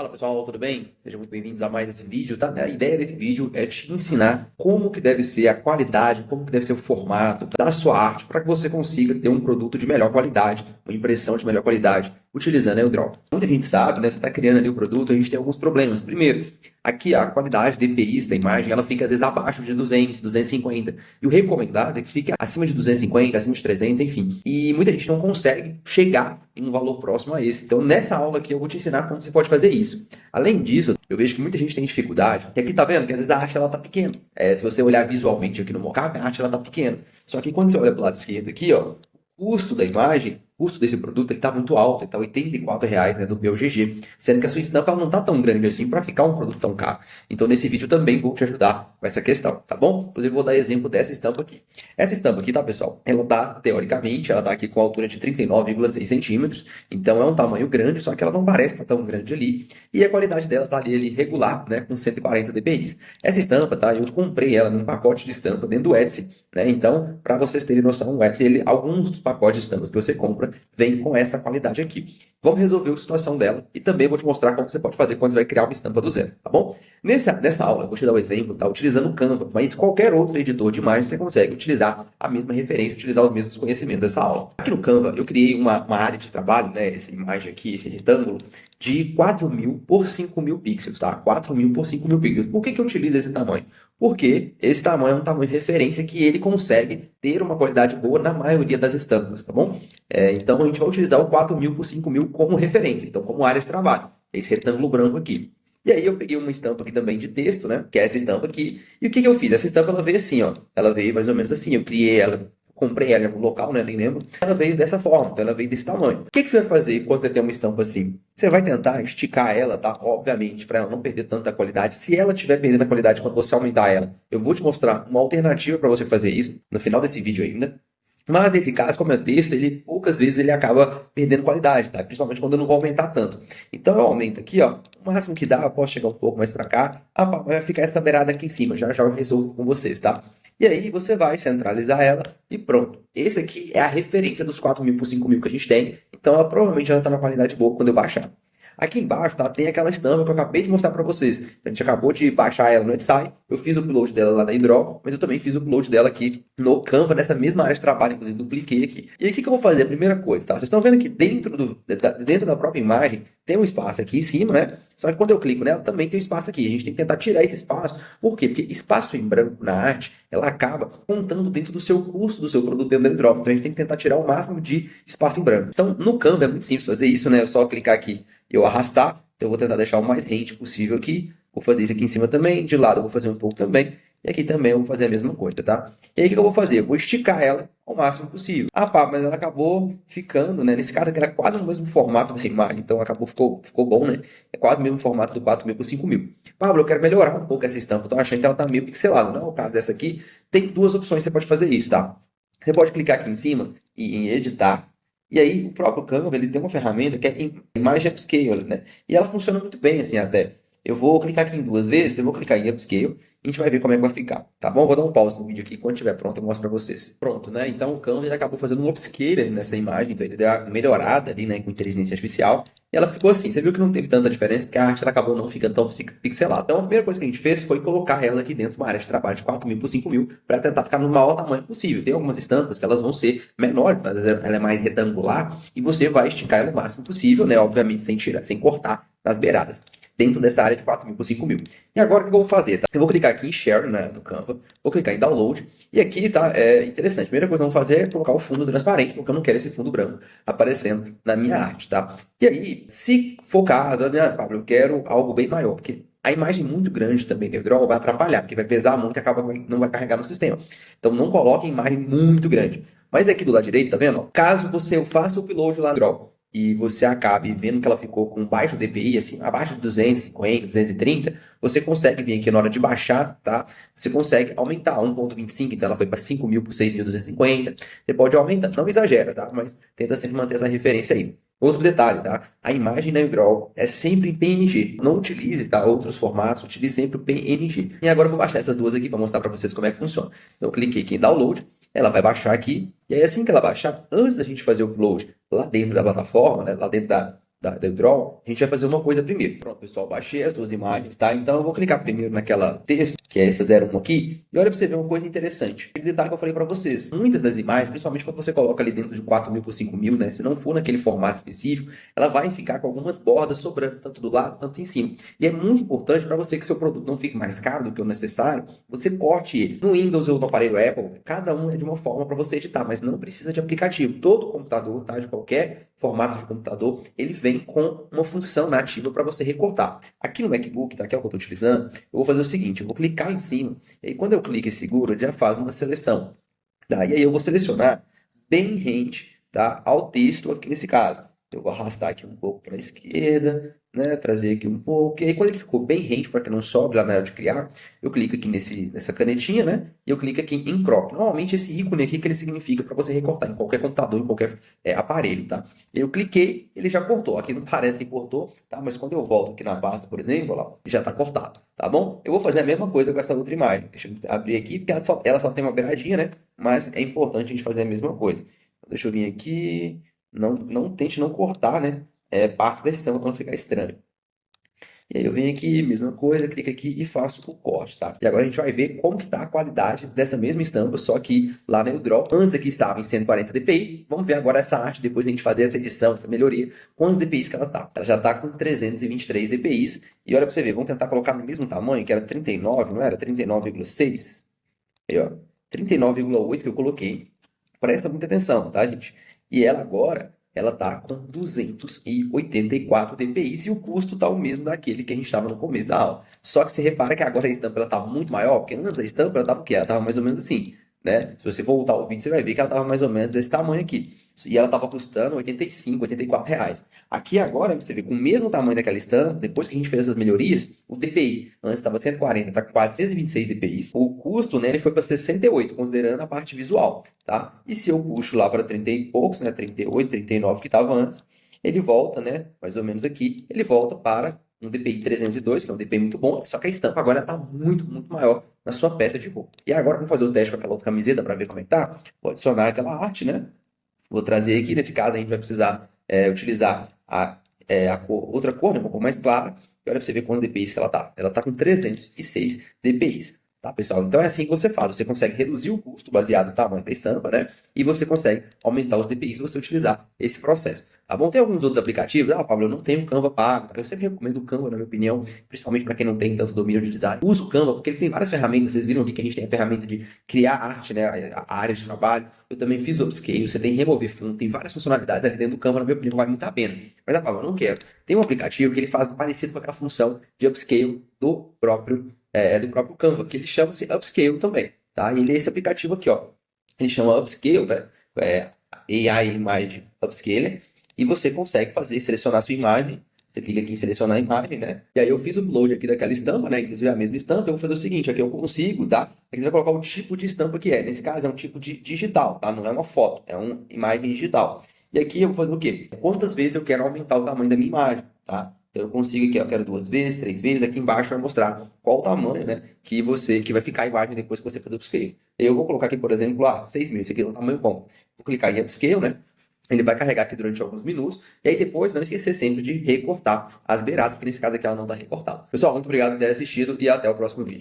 Fala pessoal, tudo bem? Sejam muito bem-vindos a mais esse vídeo, tá? A ideia desse vídeo é te ensinar como que deve ser a qualidade, como que deve ser o formato da sua arte para que você consiga ter um produto de melhor qualidade, uma impressão de melhor qualidade, utilizando a Eudrop. Muita gente sabe, né? Você está criando ali o produto, a gente tem alguns problemas. Primeiro, aqui a qualidade de DPIs da imagem, ela fica às vezes abaixo de 200, 250. E o recomendado é que fique acima de 250, acima de 300, enfim. E muita gente não consegue chegar em um valor próximo a esse. Então, nessa aula aqui, eu vou te ensinar como você pode fazer isso. Além disso, eu vejo que muita gente tem dificuldade. E aqui tá vendo que às vezes a arte ela tá pequena. Se você olhar visualmente aqui no mockup, a arte ela tá pequena. Só que quando você olha pro lado esquerdo aqui, ó, o custo da imagem, o custo desse produto, ele está muito alto, ele está R$ 84,00, né, do PUGG, sendo que a sua estampa ela não está tão grande assim para ficar um produto tão caro. Então, nesse vídeo também vou te ajudar com essa questão, tá bom? Inclusive, vou dar exemplo dessa estampa aqui. Essa estampa aqui, tá, pessoal? Ela tá, teoricamente, ela tá aqui com a altura de 39,6 centímetros, então é um tamanho grande, só que ela não parece estar tão grande ali, e a qualidade dela tá ali regular, né, com 140 dpi. Essa estampa, tá, eu comprei ela num pacote de estampa dentro do Etsy, né, então, para vocês terem noção, o Etsy, alguns dos pacotes de estampas que você compra, vem com essa qualidade aqui. Vamos resolver a situação dela e também vou te mostrar como você pode fazer quando você vai criar uma estampa do zero, tá bom? Nessa aula, eu vou te dar o exemplo, tá? Utilizando o Canva, mas qualquer outro editor de imagem você consegue utilizar a mesma referência, utilizar os mesmos conhecimentos dessa aula. Aqui no Canva, eu criei uma área de trabalho, né? Essa imagem aqui, esse retângulo, de 4.000 por 5.000 pixels, tá? 4.000 por 5.000 pixels. Por que eu utilizo esse tamanho? Porque esse tamanho é um tamanho de referência que ele consegue ter uma qualidade boa na maioria das estampas, tá bom? Então, a gente vai utilizar o 4.000 por 5.000 como referência, então como área de trabalho. Esse retângulo branco aqui. E aí eu peguei uma estampa aqui também de texto, né? Que é essa estampa aqui. E o que eu fiz? Essa estampa ela veio assim, ó. Ela veio mais ou menos assim. Eu criei ela, comprei ela em algum local, né? Nem lembro. Ela veio dessa forma, então ela veio desse tamanho. O que você vai fazer quando você tem uma estampa assim? Você vai tentar esticar ela, tá? Obviamente, para ela não perder tanta qualidade. Se ela estiver perdendo a qualidade quando você aumentar ela, eu vou te mostrar uma alternativa para você fazer isso no final desse vídeo ainda. Mas nesse caso, como é texto, poucas vezes ele acaba perdendo qualidade, tá? Principalmente quando eu não vou aumentar tanto. Então eu aumento aqui, ó, o máximo que dá, eu posso chegar um pouco mais para cá, vai ficar essa beirada aqui em cima, já eu resolvo com vocês, tá? E aí você vai centralizar ela e pronto. Esse aqui é a referência dos 4.000 por 5.000 que a gente tem, então ela provavelmente já está na qualidade boa quando eu baixar. Aqui embaixo, tá, tem aquela estampa que eu acabei de mostrar para vocês. A gente acabou de baixar ela no Etsy. Eu fiz o upload dela lá na Eudrop, mas eu também fiz o upload dela aqui no Canva, nessa mesma área de trabalho, inclusive dupliquei aqui. E aí o que eu vou fazer? A primeira coisa, tá? Vocês estão vendo que dentro da própria imagem tem um espaço aqui em cima, né? Só que quando eu clico nela, também tem um espaço aqui. A gente tem que tentar tirar esse espaço. Por quê? Porque espaço em branco na arte, ela acaba contando dentro do seu custo do seu produto dentro da Eudrop. Então a gente tem que tentar tirar o máximo de espaço em branco. Então no Canva é muito simples fazer isso, né? É só clicar aqui e eu arrastar. Então eu vou tentar deixar o mais rente possível aqui. Vou fazer isso aqui em cima também. De lado eu vou fazer um pouco também. E aqui também eu vou fazer a mesma coisa, tá? E aí o que eu vou fazer? Eu vou esticar ela ao máximo possível. Ah, pá, mas ela acabou ficando, né? Nesse caso aqui era quase o mesmo formato da imagem. Então ficou bom, né? É quase o mesmo formato do 4.000 por 5.000. Pablo, eu quero melhorar um pouco essa estampa. Tô achando que ela tá meio pixelada. Não é o caso dessa aqui. Tem duas opções que você pode fazer isso, tá? Você pode clicar aqui em cima e em editar. E aí o próprio Canva, ele tem uma ferramenta que é Imagem Upscale, né? E ela funciona muito bem, assim, até. Eu vou clicar aqui em duas vezes, eu vou clicar em Upscale e a gente vai ver como é que vai ficar, tá bom? Vou dar um pause no vídeo aqui, quando estiver pronto eu mostro para vocês. Pronto, né? Então o Canva ele acabou fazendo um Upscale nessa imagem, então ele deu uma melhorada ali, né, com inteligência artificial. E ela ficou assim, você viu que não teve tanta diferença, porque a arte ela acabou não ficando tão pixelada. Então a primeira coisa que a gente fez foi colocar ela aqui dentro de uma área de trabalho de 4.000 por 5.000 para tentar ficar no maior tamanho possível. Tem algumas estampas que elas vão ser menores, às vezes ela é mais retangular, e você vai esticar ela o máximo possível, né? Obviamente sem cortar nas beiradas, dentro dessa área de 4.000 por 5.000. E agora o que eu vou fazer? Tá? Eu vou clicar aqui em Share, né, no Canva, vou clicar em Download, e aqui tá, é interessante. A primeira coisa que eu vou fazer é colocar o fundo transparente, porque eu não quero esse fundo branco aparecendo na minha arte, tá? E aí, se for caso, Pablo, eu quero algo bem maior, porque a imagem muito grande também do Draw vai atrapalhar, porque vai pesar muito e não vai carregar no sistema. Então não coloque imagem muito grande. Mas aqui do lado direito, tá vendo? Caso você faça o upload lá no Draw, e você acabe vendo que ela ficou com baixo DPI, assim, abaixo de 250, 230, você consegue vir aqui na hora de baixar, tá? Você consegue aumentar 1.25, então ela foi para 5.000 por 6.250. Você pode aumentar, não exagera, tá? Mas tenta sempre manter essa referência aí. Outro detalhe, tá? A imagem na Eudrop é sempre em PNG. Não utilize, tá? Outros formatos, utilize sempre o PNG. E agora eu vou baixar essas duas aqui para mostrar para vocês como é que funciona. Então eu cliquei aqui em Download, ela vai baixar aqui, e aí assim que ela baixar, antes da gente fazer o upload lá dentro da plataforma, né, lá dentro da Draw, a gente vai fazer uma coisa primeiro. Pronto, pessoal, baixei as duas imagens, tá? Então eu vou clicar primeiro naquela texto, que é essa 01 aqui, e olha para você ver uma coisa interessante. Aquele detalhe que eu falei para vocês, muitas das imagens, principalmente quando você coloca ali dentro de 4.000 por 5.000, né? Se não for naquele formato específico, ela vai ficar com algumas bordas sobrando, tanto do lado, tanto em cima. E é muito importante para você que seu produto não fique mais caro do que o necessário, você corte eles. No Windows ou no aparelho Apple, cada um é de uma forma para você editar, mas não precisa de aplicativo. Todo computador, tá? De qualquer formato de computador, ele vem com uma função nativa para você recortar. Aqui no MacBook, tá? Que é o que eu estou utilizando, eu vou fazer o seguinte, eu vou clicar em cima, e aí quando eu clico e seguro, ele já faz uma seleção. Tá? E aí eu vou selecionar bem rente, tá? Ao texto aqui nesse caso. Eu vou arrastar aqui um pouco para a esquerda, né? Trazer aqui um pouco. E aí, quando ele ficou bem rente, para que não sobe lá na hora de criar, eu clico aqui nessa canetinha, né? E eu clico aqui em crop. Normalmente, esse ícone aqui que ele significa para você recortar em qualquer computador, em qualquer aparelho, tá? Eu cliquei, ele já cortou. Aqui não parece que cortou, tá? Mas quando eu volto aqui na pasta, por exemplo, lá, já está cortado, tá bom? Eu vou fazer a mesma coisa com essa outra imagem. Deixa eu abrir aqui, porque ela só tem uma beiradinha, né? Mas é importante a gente fazer a mesma coisa. Deixa eu vir aqui. Não tente não cortar, né? Parte da estampa para não ficar estranho. E aí eu venho aqui, mesma coisa, clico aqui e faço o corte, tá? E agora a gente vai ver como que tá a qualidade dessa mesma estampa, só que lá no Draw, antes aqui estava em 140 dpi, vamos ver agora essa arte, depois a gente fazer essa edição, essa melhoria, quantos dpi que ela tá. Ela já tá com 323 dpi, e olha para você ver, vamos tentar colocar no mesmo tamanho, que era 39, não era? 39,6? Aí, ó, 39,8 que eu coloquei. Presta muita atenção, tá, gente? E ela agora, ela tá com 284 dpi e o custo tá o mesmo daquele que a gente estava no começo da aula. Só que você repara que agora a estampa ela tá muito maior, porque antes a estampa ela tava o quê? Ela tava mais ou menos assim, né? Se você voltar o vídeo, você vai ver que ela tava mais ou menos desse tamanho aqui. E ela tava custando 85, 84 reais. Aqui agora, você vê, com o mesmo tamanho daquela estampa, depois que a gente fez essas melhorias, o DPI antes estava 140, está com 426 DPI. O custo, né, ele foi para 68, considerando a parte visual, tá? E se eu puxo lá para 30 e poucos, né, 38, 39 que estava antes, ele volta, né, mais ou menos aqui, ele volta para um DPI 302, que é um DPI muito bom, só que a estampa agora está muito, muito maior na sua peça de roupa. E agora vamos fazer o teste com aquela outra camiseta para ver como é que tá. Vou adicionar aquela arte, né? Vou trazer aqui, nesse caso a gente vai precisar utilizar a outra cor, né, uma cor mais clara. E olha para você ver quantos DPIs que ela tá. Ela tá com 306 DPIs. Tá, pessoal? Então é assim que você faz. Você consegue reduzir o custo baseado no tamanho da estampa, né? E você consegue aumentar os DPIs se você utilizar esse processo. Tá bom? Tem alguns outros aplicativos. Ah, Pablo, eu não tenho o Canva pago. Tá? Eu sempre recomendo o Canva, na minha opinião, principalmente para quem não tem tanto domínio de design. Usa o Canva, porque ele tem várias ferramentas. Vocês viram aqui que a gente tem a ferramenta de criar arte, né? A área de trabalho. Eu também fiz o upscale. Você tem remover fundo. Tem várias funcionalidades ali dentro do Canva, na minha opinião, vale muito a pena. Mas, ah, Pablo, eu não quero. Tem um aplicativo que ele faz parecido com aquela função de upscale do próprio Canva, que ele chama-se Upscale também, tá? E ele é esse aplicativo aqui, ó. Ele chama Upscale, né? AI Image Upscaler, e você consegue selecionar sua imagem. Você clica aqui em selecionar a imagem, né? E aí eu fiz o upload aqui daquela estampa, né? Inclusive a mesma estampa. Eu vou fazer o seguinte, aqui eu consigo, tá? Aqui você vai colocar o tipo de estampa que é. Nesse caso é um tipo de digital, tá? Não é uma foto, é uma imagem digital. E aqui eu vou fazer o quê? Quantas vezes eu quero aumentar o tamanho da minha imagem, tá? Então eu consigo aqui, eu quero 2 vezes, 3 vezes, aqui embaixo vai mostrar qual o tamanho, né, que vai ficar a imagem depois que você fazer o upscale. Eu vou colocar aqui, por exemplo, 6.000, esse aqui é um tamanho bom. Vou clicar em upscale, né, ele vai carregar aqui durante alguns minutos, e aí depois não esquecer sempre de recortar as beiradas, porque nesse caso aqui ela não está recortada. Pessoal, muito obrigado por ter assistido e até o próximo vídeo.